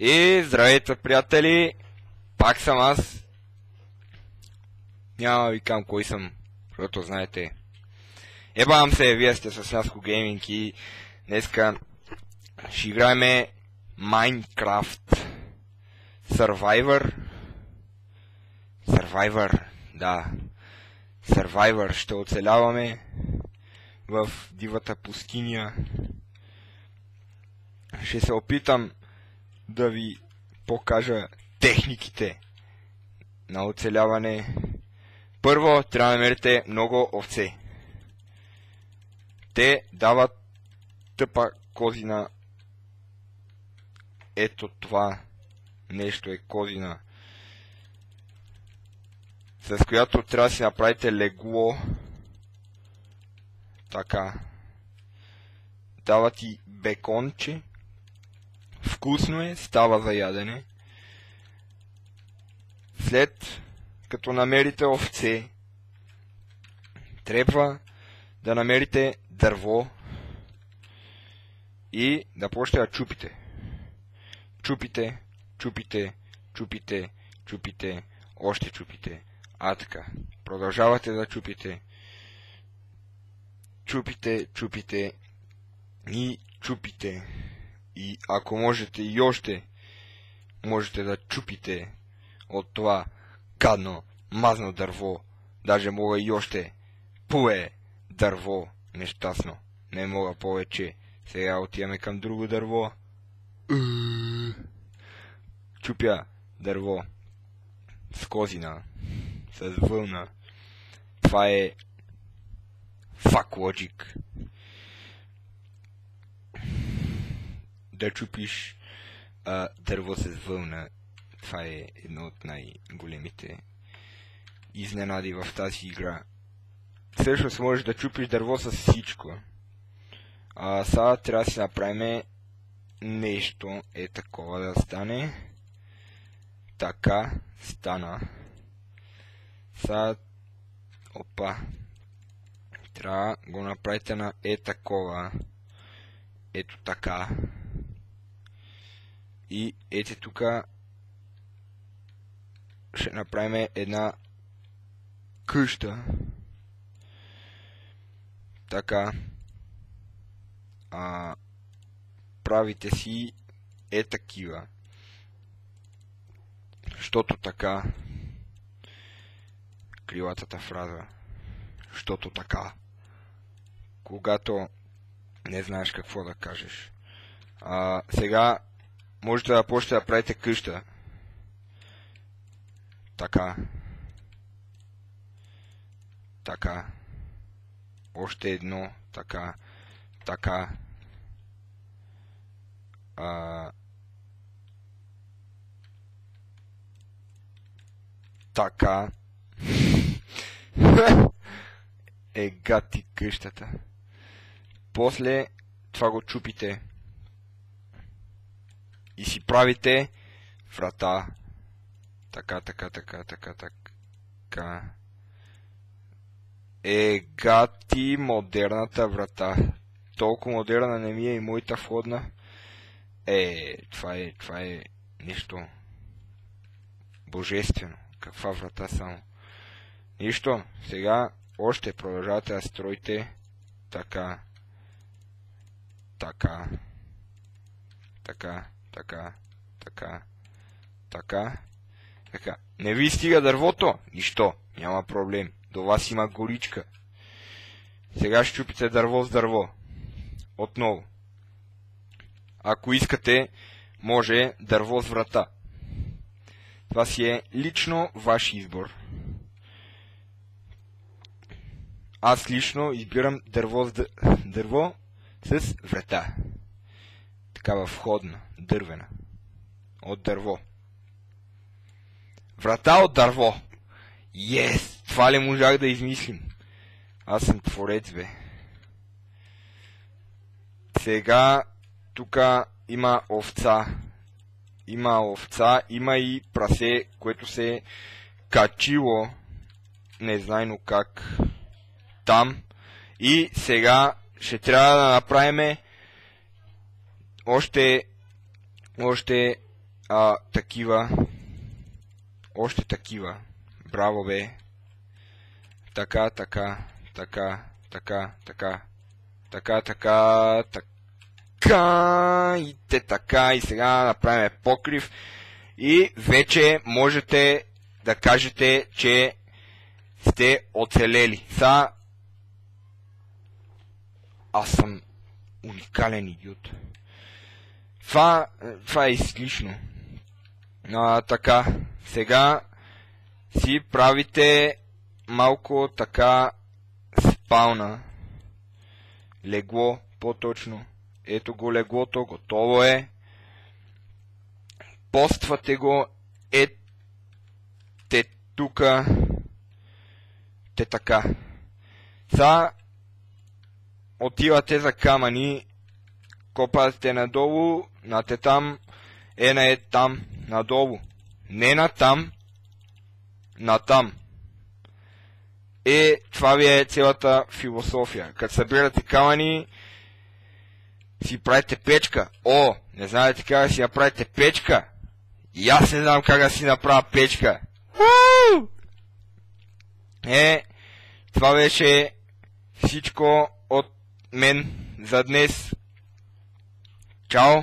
И здравейте, приятели! Пак съм аз. Няма да ви кам кой съм, защото знаете. Ебавам се, вие сте с Няско Гейминг и днеска ще играеме Minecraft Survivor. Да. Survivor ще оцеляваме в дивата пустиня. Ще се опитам да ви покажа техниките на оцеляване. Първо трябва да намерите много овце. Те дават тъпа козина. Ето това нещо е козина, с която трябва да си направите легло. Така. Дава ти беконче. Вкусно е, става за ядене. След като намерите овце, трябва да намерите дърво и да почнете да чупите. Чупите, още чупите. Така. Продължавате да чупите. Чупите и чупите. И ако можете и още, можете да чупите от това гадно, мазно дърво. Даже мога и още. Пуе дърво, нещастно. Не мога повече. Сега отиваме към друго дърво. Чупя дърво с козина, с вълна. Това е fuck logic. Да чупиш дърво с вълна. Това е едно от най-големите изненади в тази игра. Всъщност можеш да чупиш дърво с всичко. Сега трябва да си направим нещо е такова да стане. Така стана. Сега опа. Трябва го направите на такова. Ето така. И ето тука ще направим една къща. Така. Правите си такива. Щото така. Крилатата фраза. Щото така. Когато не знаеш какво да кажеш. Сега можете да почнете да правите къща. Така. Така. Още едно. Така. Така. Така. Гати къщата. После това го чупите. И си правите врата. Така. Гати модерната врата. Толкова модерна не ми е и моята входна. Това е нещо божествено. Каква врата само. Нищо. Сега още продължавате да строите. Така. Не ви стига дървото? Нищо. Няма проблем. До вас има горичка. Сега ще чупите дърво с дърво. Отново. Ако искате, може дърво с врата. Това си е лично ваш избор. Аз лично избирам дърво с врата. Такава входна, дървена. От дърво. Врата от дърво. Това ли можах да измислим? Аз съм творец, бе. Сега тука има овца. Има и прасе, което се е качило. Незнайно как. Там. И сега ще трябва да направим още такива. Още такива. Браво, бе. Така. И те така. И сега направим покрив. И вече можете да кажете, че сте оцелели. Аз съм уникален идиот. Това е излишно. Така, сега си правите малко така спална. Легло, по-точно. Ето го леглото, готово е. Поствате го, ете тука. Те така. Отивате за камъни, копате надолу, нате там, там, надолу. Не натам, натам. Това ви е цялата философия. Като събирате камъни, си правите печка. Не знаете как да си направите печка? И аз не знам как да си направя печка. Това беше всичко от мен за днес. Чао!